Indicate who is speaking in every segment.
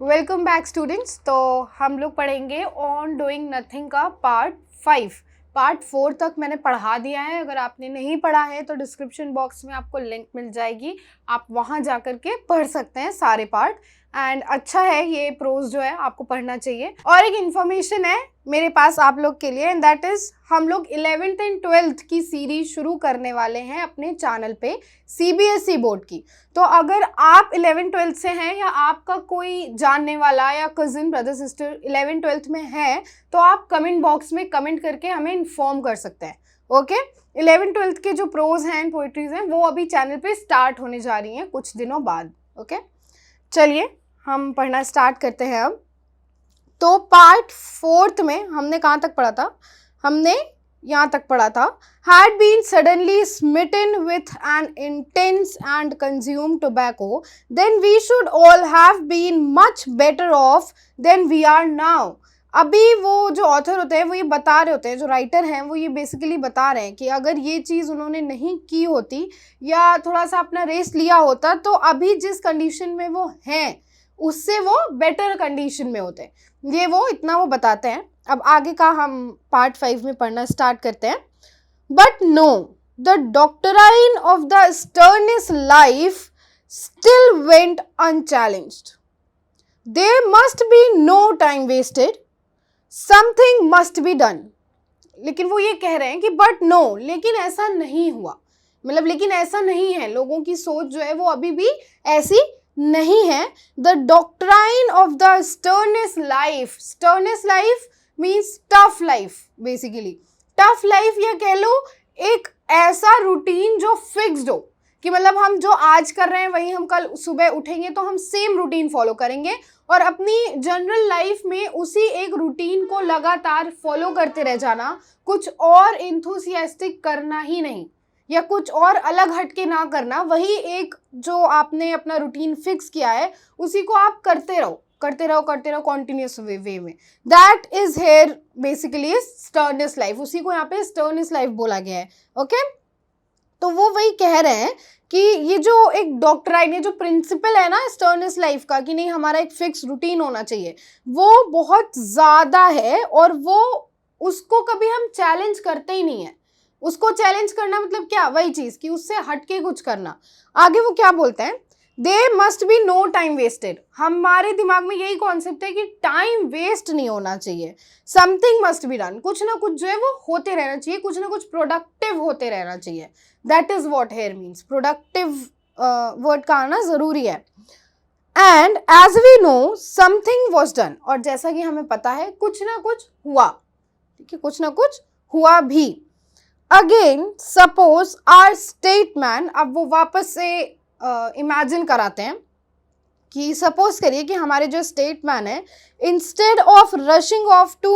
Speaker 1: Welcome back students. तो हम लोग पढ़ेंगे ऑन डूइंग नथिंग का पार्ट 5। पार्ट 4 तक मैंने पढ़ा दिया है। अगर आपने नहीं पढ़ा है तो डिस्क्रिप्शन बॉक्स में आपको लिंक मिल जाएगी, आप वहाँ जा कर के पढ़ सकते हैं सारे पार्ट। एंड अच्छा है, ये प्रोज जो है आपको पढ़ना चाहिए। और एक इन्फॉर्मेशन है मेरे पास आप लोग के लिए, एंड दैट इज हम लोग 11th एंड 12th की सीरीज शुरू करने वाले हैं अपने चैनल पे CBSE बोर्ड की। तो अगर आप 11th 12th से हैं या आपका कोई जानने वाला या cousin brother sister 11th 12th में है तो आप कमेंट बॉक्स में कमेंट करके हमें इन्फॉर्म कर सकते हैं। ओके, 11th 12th के जो प्रोज हैं, पोइट्रीज हैं, वो अभी चैनल पे स्टार्ट होने जा रही हैं कुछ दिनों बाद। ओके, चलिए हम पढ़ना स्टार्ट करते हैं अब। तो पार्ट 4 में हमने कहाँ तक पढ़ा था? हमने यहाँ तक पढ़ा था, had been suddenly smitten with an intense and consumed tobacco, then we should all have been much better off than we are now. अभी वो जो ऑथर होते हैं वो ये बता रहे होते हैं, जो राइटर हैं वो ये बेसिकली बता रहे हैं कि अगर ये चीज़ उन्होंने नहीं की होती या थोड़ा सा अपना रेस्ट लिया होता तो अभी जिस कंडीशन में वो हैं उससे वो बेटर कंडीशन में होते हैं। ये वो इतना वो बताते हैं। अब आगे का हम पार्ट 5 में पढ़ना स्टार्ट करते हैं। But no, the doctrine of the sternest life still went unchallenged. There must be no time wasted, something must be done. लेकिन वो ये कह रहे हैं कि बट नो, लेकिन ऐसा नहीं हुआ, मतलब लेकिन ऐसा नहीं है, लोगों की सोच जो है वो अभी भी ऐसी नहीं है। The doctrine of the sternest life, sternest life means tough life, basically tough life, या कह लो एक ऐसा रूटीन जो फिक्स्ड हो कि मतलब हम जो आज कर रहे हैं वही हम कल सुबह उठेंगे तो हम सेम रूटीन फॉलो करेंगे और अपनी जनरल लाइफ में उसी एक रूटीन को लगातार फॉलो करते रह जाना, कुछ और इंथुसियास्टिक करना ही नहीं या कुछ और अलग हटके ना करना, वही एक जो आपने अपना रूटीन फिक्स किया है उसी को आप करते रहो कॉन्टिन्यूस वे में। That is here basically sternest life, उसी को यहाँ पे स्टर्नेस्ट लाइफ बोला गया है। ओके, तो वो वही कह रहे हैं कि ये जो एक डॉक्ट्राइन, ये जो प्रिंसिपल है ना स्टर्नेस्ट लाइफ का कि नहीं हमारा एक फिक्स रूटीन होना चाहिए, वो बहुत ज़्यादा है और वो उसको कभी हम चैलेंज करते ही नहीं है। उसको चैलेंज करना मतलब क्या? वही चीज़ कि उससे हटके कुछ करना। आगे वो क्या बोलते हैं? There must be no time wasted. हमारे दिमाग में यही कॉन्सेप्ट है कि टाइम वेस्ट नहीं होना चाहिए। Something must be done. कुछ ना कुछ जो है वो होते रहना चाहिए, कुछ ना कुछ प्रोडक्टिव होते रहना चाहिए। That is what here means. Productive word का आना ज़रूरी है। And as we know, something was done. और जैसा कि हमें पता है कुछ ना कुछ हुआ, ठीक है, कुछ ना कुछ हुआ भी। Again, suppose our statesman, अब वो वापस से इमेजिन कराते हैं कि सपोज करिए कि हमारे जो स्टेटमैन है, instead of rushing off to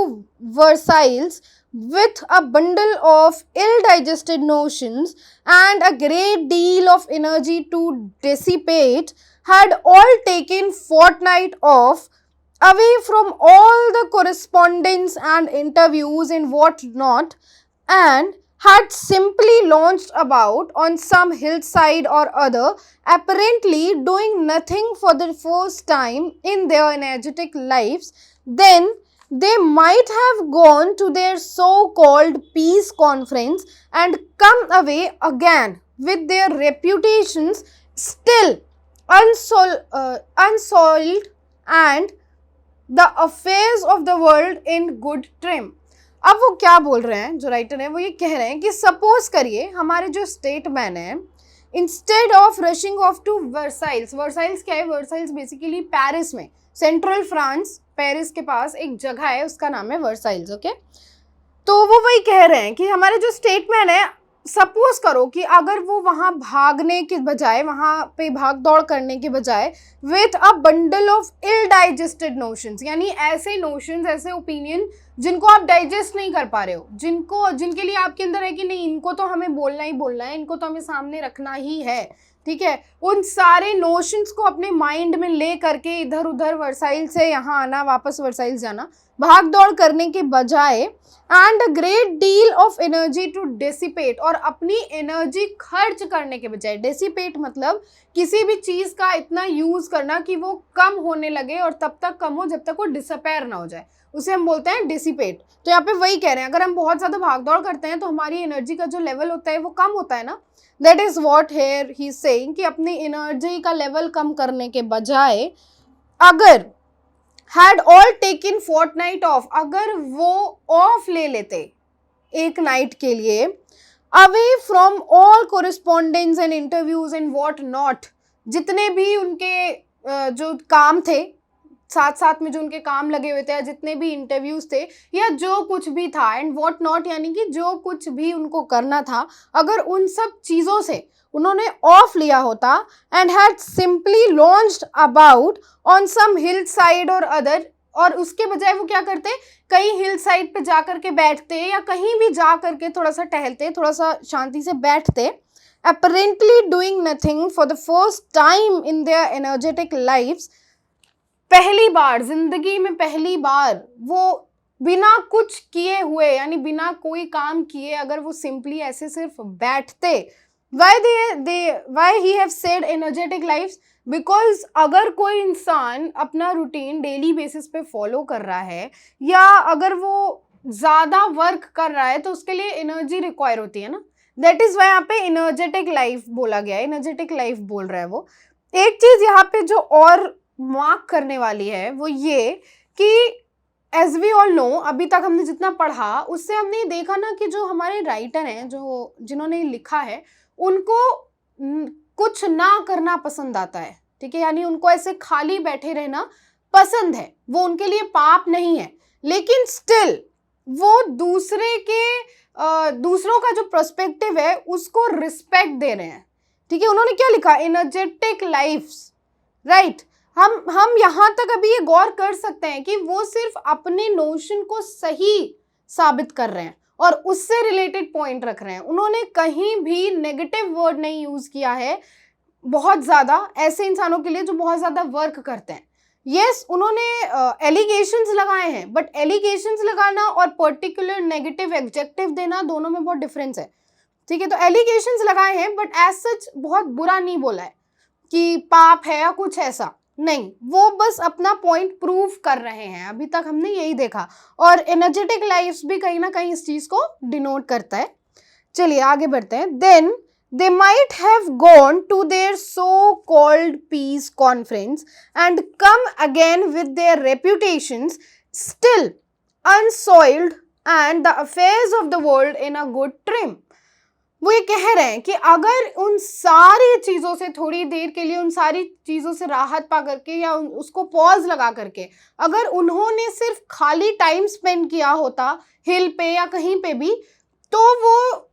Speaker 1: Versailles with a bundle of ill-digested notions and a great deal of energy to dissipate, had all taken fortnight off, away from all the correspondence and interviews and what not, and had simply launched about on some hillside or other, apparently doing nothing for the first time in their energetic lives, then they might have gone to their so-called peace conference and come away again with their reputations still unsoiled and the affairs of the world in good trim. अब वो क्या बोल रहे हैं, जो writer है वो ये कह रहे हैं कि सपोज करिए हमारे जो स्टेटमैन है, instead of rushing off to Versailles, Versailles क्या है? वर्साइल्स बेसिकली पेरिस में, सेंट्रल फ्रांस, पेरिस के पास एक जगह है उसका नाम है वर्साइल्स। ओके, तो वो वही कह रहे हैं कि हमारे जो स्टेटमैन है, सपोज करो कि अगर वो वहाँ भागने के बजाय, वहाँ पे भाग दौड़ करने के बजाय, with a bundle of ill digested notions, यानी ऐसे नोशंस, ऐसे ओपिनियन जिनको आप डाइजेस्ट नहीं कर पा रहे हो, जिनके लिए आपके अंदर है कि नहीं इनको तो हमें बोलना ही बोलना है, इनको तो हमें सामने रखना ही है, ठीक है, उन सारे नोशंस को अपने माइंड में ले करके इधर उधर वर्साइल से यहाँ आना, वापस वर्साइल जाना, भाग दौड़ करने के बजाय, and a great deal of energy to dissipate, और अपनी एनर्जी खर्च करने के बजाय, डिसिपेट मतलब किसी भी चीज़ का इतना यूज़ करना कि वो कम होने लगे और तब तक कम हो जब तक वो डिसअपेयर ना हो जाए, उसे हम बोलते हैं डिसिपेट। तो यहाँ पे वही कह रहे हैं, अगर हम बहुत ज़्यादा भागदौड़ करते हैं तो हमारी एनर्जी का जो लेवल होता है वो कम होता है ना। That is what here he is saying कि अपनी एनर्जी का लेवल कम करने के बजाय अगर had all taken fortnight off, अगर वो ऑफ ले लेते एक नाइट के लिए, away from all correspondence and interviews and what not, जितने भी उनके जो काम थे साथ साथ में जो उनके काम लगे हुए थे, या जितने भी इंटरव्यूज थे, या जो कुछ भी था, एंड वॉट नॉट यानी कि जो कुछ भी उनको करना था, अगर उन सब चीज़ों से उन्होंने ऑफ लिया होता and had simply launched about on some hill side और अदर, और उसके बजाय वो क्या करते, कहीं हिल साइड पे जा करके बैठते या कहीं भी जा करके थोड़ा सा टहलते, थोड़ा सा शांति से बैठते, apparently doing nothing for the first time in their energetic lives, पहली बार जिंदगी में पहली बार वो बिना कुछ किए हुए यानी बिना कोई काम किए अगर वो सिंपली ऐसे सिर्फ बैठते, why he have said energetic lives, because अगर कोई इंसान अपना रूटीन डेली बेसिस पे फॉलो कर रहा है या अगर वो ज़्यादा वर्क कर रहा है तो उसके लिए एनर्जी रिक्वायर होती है ना, दैट इज़ वाई यहाँ पे एनर्जेटिक लाइफ बोला गया है, एनर्जेटिक लाइफ बोल रहा है वो। एक चीज़ यहाँ पे जो और मार्क करने वाली है वो ये कि एज वी ऑल नो, अभी तक हमने जितना पढ़ा उससे हमने देखा ना कि जो हमारे राइटर हैं, जो जिन्होंने लिखा है, उनको कुछ ना करना पसंद आता है, ठीक है, यानी उनको ऐसे खाली बैठे रहना पसंद है, वो उनके लिए पाप नहीं है, लेकिन स्टिल वो दूसरों का जो पर्सपेक्टिव है उसको रिस्पेक्ट दे रहे हैं, ठीक है। उन्होंने क्या लिखा, एनर्जेटिक लाइफ्स, राइट। हम यहाँ तक अभी ये गौर कर सकते हैं कि वो सिर्फ अपने नोशन को सही साबित कर रहे हैं और उससे रिलेटेड पॉइंट रख रहे हैं। उन्होंने कहीं भी नेगेटिव वर्ड नहीं यूज किया है बहुत ज़्यादा ऐसे इंसानों के लिए जो बहुत ज़्यादा वर्क करते हैं। यस, उन्होंने एलिगेशंस लगाए हैं, बट एलिगेशंस लगाना और पर्टिकुलर नेगेटिव एडजेक्टिव देना दोनों में बहुत डिफरेंस है, ठीक है। तो एलिगेशंस लगाए हैं बट एज सच बहुत बुरा नहीं बोला है कि पाप है या कुछ ऐसा नहीं, वो बस अपना पॉइंट प्रूव कर रहे हैं। अभी तक हमने यही देखा और एनर्जेटिक लाइफ भी कहीं ना कहीं इस चीज को डिनोट करता है। चलिए आगे बढ़ते हैं। Then they might have gone to their so-called peace conference and come again with their reputations still unsoiled and the affairs of the world in a good trim। वो ये कह रहे हैं कि अगर उन सारी चीज़ों से थोड़ी देर के लिए, उन सारी चीज़ों से राहत पा करके या उसको पॉज लगा करके अगर उन्होंने सिर्फ खाली टाइम स्पेंड किया होता हिल पे या कहीं पे भी, तो वो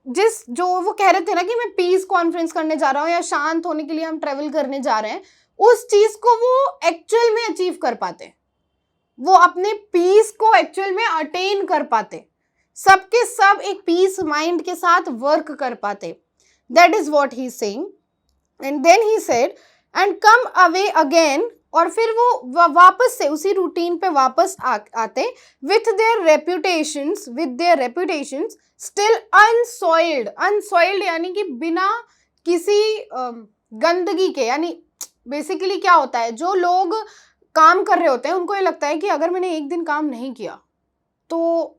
Speaker 1: जो वो कह रहे थे ना कि मैं पीस कॉन्फ्रेंस करने जा रहा हूँ या शांत होने के लिए हम ट्रेवल करने जा रहे हैं, उस चीज़ को वो एक्चुअल में अचीव कर पाते, वो अपने पीस को एक्चुअल में अटेन कर पाते, सबके सब एक पीस माइंड के साथ वर्क कर पाते। That is what he saying. And then he said and come away again, और फिर वो वापस से उसी रूटीन पे वापस आते विथ देयर रेप्यूटेशंस स्टिल अनसॉइल्ड यानी कि बिना किसी गंदगी के। यानी बेसिकली क्या होता है, जो लोग काम कर रहे होते हैं उनको ये लगता है कि अगर मैंने एक दिन काम नहीं किया तो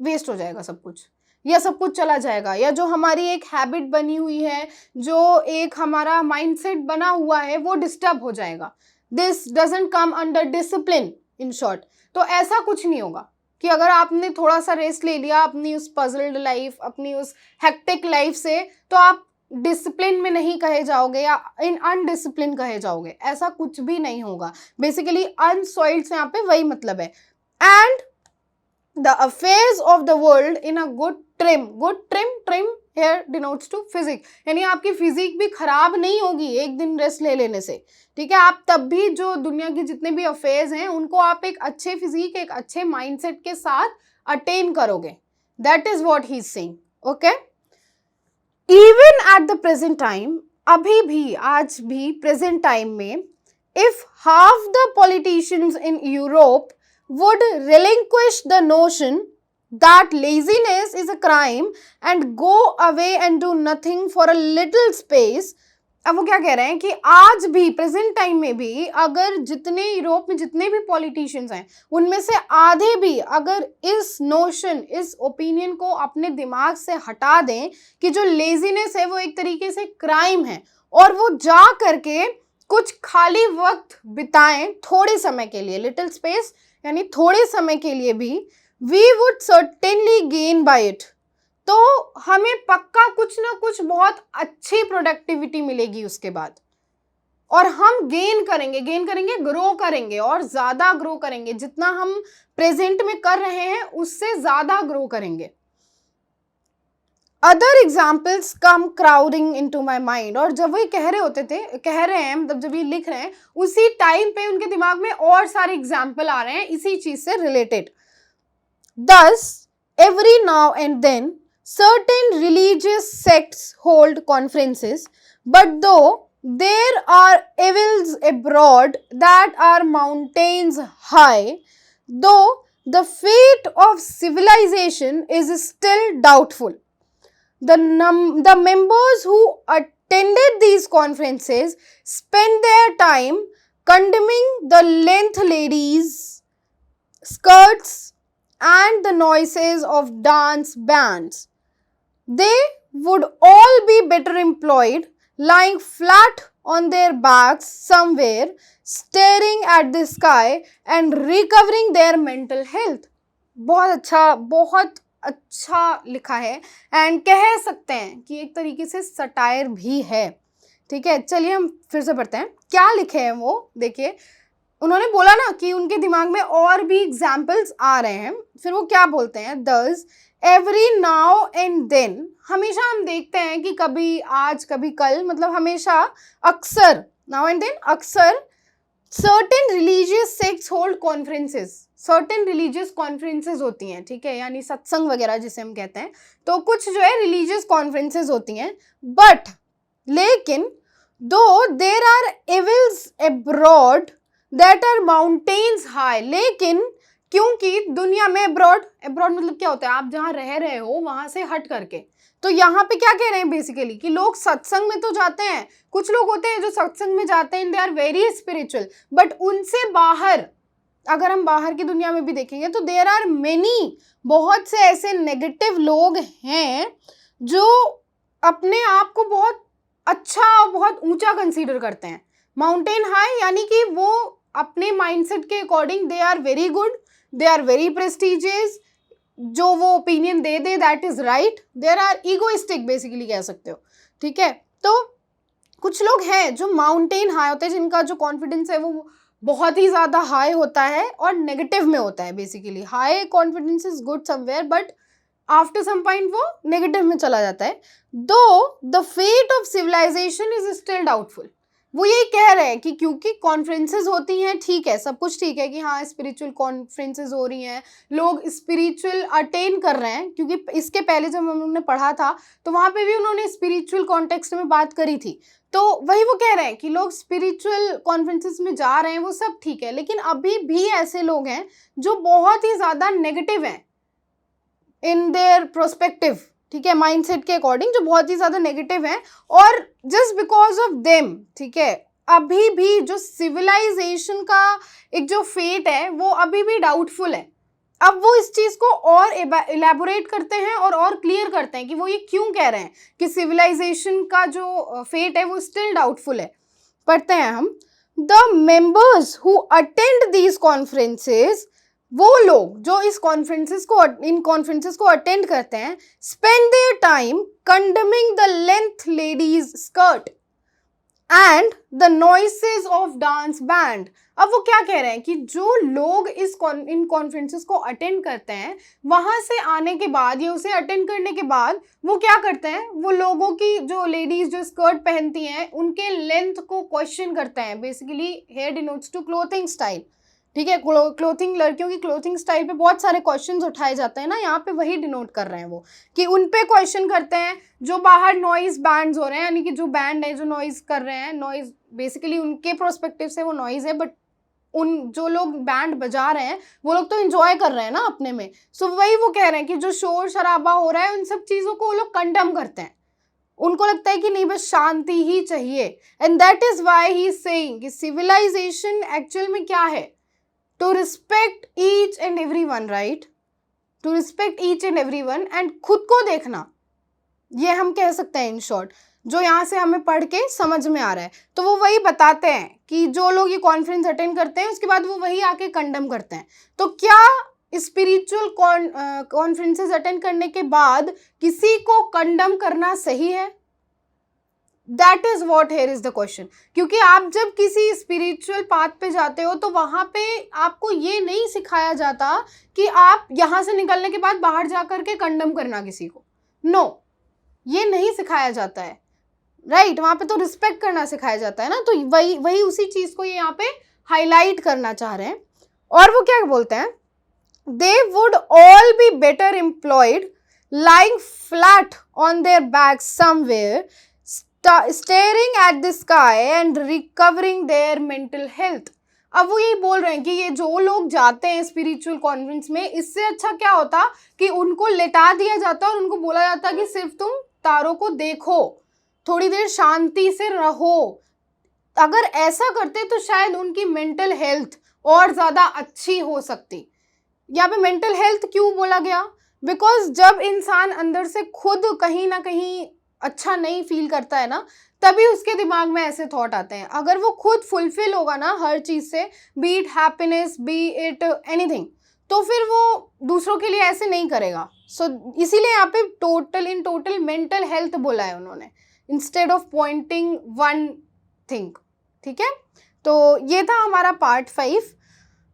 Speaker 1: वेस्ट हो जाएगा सब कुछ, या सब कुछ चला जाएगा, या जो हमारी एक हैबिट बनी हुई है, जो एक हमारा माइंडसेट बना हुआ है, वो डिस्टर्ब हो जाएगा। This doesn't come under discipline in short. तो ऐसा कुछ नहीं होगा कि अगर आपने थोड़ा सा रेस्ट ले लिया अपनी उस पजल्ड लाइफ, अपनी उस हेक्टिक लाइफ से, तो आप डिसिप्लिन में नहीं कहे जाओगे या इन अनडिसिप्लिन कहे जाओगे, ऐसा कुछ भी नहीं होगा। बेसिकली अनसॉइल्ड से यहाँ पे वही मतलब है। And the affairs of the world in a good trim here denotes to physics, यानी आपकी फिजिक भी खराब नहीं होगी एक दिन रेस्ट ले लेने से, ठीक है। आप तब भी जो दुनिया के जितने भी अफेयर्स हैं उनको आप एक अच्छे फिजिक, एक अच्छे माइंडसेट के साथ अटेन करोगे। That is what he is saying, okay. Even at the present time, अभी भी आज भी प्रेजेंट टाइम में, if half the politicians in Europe would relinquish the notion that laziness is a crime and go away and do nothing for a little space, अब वो क्या कह रहे हैं कि आज भी प्रेजेंट टाइम में भी अगर जितने यूरोप में जितने भी पॉलिटिशियंस हैं उनमें से आधे भी अगर इस नोशन, इस ओपिनियन को अपने दिमाग से हटा दें कि जो लेजीनेस है वो एक तरीके से क्राइम है, और वो जा करके कुछ खाली वक्त बिताएं थोड़े समय के लिए, लिटिल स्पेस यानी थोड़े समय के लिए भी, we would certainly gain by it. तो हमें पक्का कुछ ना कुछ बहुत अच्छी प्रोडक्टिविटी मिलेगी उसके बाद, और हम गेन करेंगे, ग्रो करेंगे और ज़्यादा ग्रो करेंगे। जितना हम प्रेजेंट में कर रहे हैं उससे ज़्यादा ग्रो करेंगे। Other examples come crowding into my mind. और जब वो कह रहे हैं मतलब जब ये लिख रहे हैं उसी टाइम पे उनके दिमाग में और सारे एग्जाम्पल आ रहे हैं इसी चीज से related. Thus, every now and then, certain religious sects hold conferences, but though there are evils abroad that are mountains high, though the fate of civilization is still doubtful. The members who attended these conferences spend their time condemning the length ladies' skirts and the noises of dance bands. They would all be better employed lying flat on their backs somewhere, staring at the sky and recovering their mental health. बहुत अच्छा लिखा है, and कह सकते हैं कि एक तरीके से सटायर भी है। ठीक है, चलिए हम फिर से पढ़ते हैं क्या लिखे हैं वो। देखिए, उन्होंने बोला ना कि उनके दिमाग में और भी एग्जाम्पल्स आ रहे हैं, फिर वो क्या बोलते हैं, दस एवरी नाउ एंड देन, हमेशा हम देखते हैं कि कभी आज कभी कल, मतलब हमेशा, अक्सर, नाउ एंड देन, अक्सर certain religious sects hold conferences, certain religious conferences होती हैं, ठीक है, यानी सत्संग वगैरह जिसे हम कहते हैं, तो कुछ जो है रिलीजियस कॉन्फ्रेंसेस होती हैं, बट लेकिन though there are evils abroad that are mountains high, लेकिन क्योंकि दुनिया में अब्रॉड मतलब क्या होता है, आप जहाँ रह रहे हो वहां से हट करके, तो यहाँ पे क्या कह रहे हैं बेसिकली कि लोग सत्संग में तो जाते हैं, कुछ लोग होते हैं जो सत्संग में जाते हैं, they are very spiritual, but उनसे बाहर अगर हम बाहर की दुनिया में भी देखेंगे तो देयर आर मेनी, बहुत से ऐसे नेगेटिव लोग हैं जो अपने आप को बहुत अच्छा, बहुत ऊंचा कंसीडर करते हैं। माउंटेन हाई यानी कि वो अपने माइंडसेट के according they are very good, they are very prestigious, जो वो ओपिनियन दे that is right, there are egoistic basically कह सकते हो। ठीक है, तो कुछ लोग हैं जो माउंटेन हाई होते हैं, जिनका जो कॉन्फिडेंस है वो बहुत ही ज़्यादा हाई होता है और नेगेटिव में होता है। Basically high confidence is good somewhere, but after some point वो नेगेटिव में चला जाता है। Though the fate of civilization is still doubtful, वो यही कह रहे हैं कि क्योंकि कॉन्फ्रेंसेस होती हैं, ठीक है, सब कुछ ठीक है कि हाँ स्पिरिचुअल कॉन्फ्रेंसेस हो रही हैं, लोग स्पिरिचुअल अटेन कर रहे हैं, क्योंकि इसके पहले जब हम लोगों ने पढ़ा था तो वहाँ पे भी उन्होंने स्पिरिचुअल कॉन्टेक्स्ट में बात करी थी, तो वही वो कह रहे हैं कि लोग स्पिरिचुअल कॉन्फ्रेंसेस में जा रहे हैं, वो सब ठीक है, लेकिन अभी भी ऐसे लोग हैं जो बहुत ही ज़्यादा नेगेटिव हैं इन देयर प्रोस्पेक्टिव, ठीक है, माइंडसेट के अकॉर्डिंग, जो बहुत ही ज़्यादा नेगेटिव हैं, और जस्ट बिकॉज ऑफ देम, ठीक है, अभी भी जो सिविलाइजेशन का एक जो फेट है वो अभी भी डाउटफुल है। अब वो इस चीज़ को और इलेबोरेट करते हैं और क्लियर करते हैं कि वो ये क्यों कह रहे हैं कि सिविलाइजेशन का जो फेट है वो स्टिल डाउटफुल है। पढ़ते हैं हम, the members who attend these conferences, वो लोग जो इन कॉन्फ्रेंसेस को अटेंड करते हैं, spend their time condemning the length ladies skirt and the noises of dance band. अब वो क्या कह रहे हैं कि जो लोग इन कॉन्फ्रेंसेस को अटेंड करते हैं, वहां से आने के बाद या उसे अटेंड करने के बाद वो क्या करते हैं, वो लोगों की जो लेडीज जो स्कर्ट पहनती हैं उनके लेंथ को क्वेश्चन करते हैं। Basically here denotes to clothing style, ठीक है, क्लोथिंग, लड़कियों की क्लोथिंग स्टाइल पे बहुत सारे क्वेश्चंस उठाए जाते हैं ना, यहाँ पे वही डिनोट कर रहे हैं वो कि उन पे क्वेश्चन करते हैं। जो बाहर नॉइज बैंड्स हो रहे हैं, यानी कि जो बैंड है जो नॉइज कर रहे हैं, नॉइज बेसिकली उनके प्रोस्पेक्टिव से वो नॉइज है, बट उन जो लोग बैंड बजा रहे हैं वो लोग तो एंजॉय कर रहे हैं ना अपने में। सो वही वो कह रहे हैं कि जो शोर शराबा हो रहा है उन सब चीज़ों को वो लोग कंडेम करते हैं। उनको लगता है कि नहीं बस शांति ही चाहिए, and that is why he is saying कि सिविलाइजेशन एक्चुअल में क्या है, to respect each and everyone, right, to respect each and everyone, and खुद को देखना, ये हम कह सकते हैं इन शॉर्ट, जो यहाँ से हमें पढ़ के समझ में आ रहा है। तो वो वही बताते हैं कि जो लोग ये कॉन्फ्रेंस अटेंड करते हैं उसके बाद वो वही आके कंडम करते हैं। तो क्या स्पिरिचुअल कॉन्फ्रेंसेस अटेंड करने के बाद किसी को कंडम करना सही है? That is what here is the question. क्योंकि आप जब किसी स्पिरिचुअल पाथ पे जाते हो तो वहां पे आपको ये नहीं सिखाया जाता कि आप यहाँ से निकलने के बाद बाहर जा करके कंडम करना किसी को, नो, ये नहीं सिखाया जाता है, राइट। वहां पे तो रिस्पेक्ट करना सिखाया जाता है ना। तो वही उसी चीज को ये यहाँ पे हाईलाइट करना चाह रहे हैं। और वो क्या बोलते हैं, they would all be better employed lying flat on their backs somewhere, staring at the sky and recovering their mental health। अब वो यही बोल रहे हैं कि ये जो लोग जाते हैं स्पिरिचुअल कॉन्फ्रेंस में, इससे अच्छा क्या होता कि उनको लेटा दिया जाता और उनको बोला जाता कि सिर्फ तुम तारों को देखो, थोड़ी देर शांति से रहो। अगर ऐसा करते तो शायद उनकी मेंटल हेल्थ और ज़्यादा अच्छी हो सकती। यहाँ पे मेंटल हेल्थ क्यों बोला गया? बिकॉज जब इंसान अंदर से खुद कहीं ना कहीं अच्छा नहीं फील करता है ना, तभी उसके दिमाग में ऐसे थॉट आते हैं। अगर वो खुद फुलफिल होगा ना हर चीज़ से, B it happiness, B it anything, तो फिर वो दूसरों के लिए ऐसे नहीं करेगा। सो इसीलिए यहाँ पे इन टोटल मेंटल हेल्थ बोला है उन्होंने, instead of pointing one thing. ठीक है, तो ये था हमारा पार्ट 5।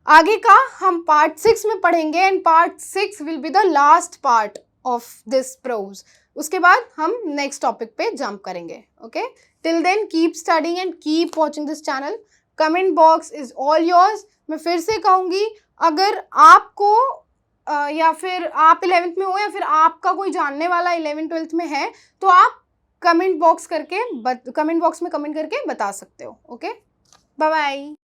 Speaker 1: आगे का हम पार्ट 6 में पढ़ेंगे, and part 6 will be the last part of this prose. उसके बाद हम नेक्स्ट टॉपिक पे जंप करेंगे। Okay, till then keep studying and keep watching this channel. Comment box is all yours. मैं फिर से कहूँगी, अगर आपको या फिर आप 11th में हो या फिर आपका कोई जानने वाला 11th 12th में है, तो आप कमेंट बॉक्स में कमेंट करके बता सकते हो। Okay, bye bye.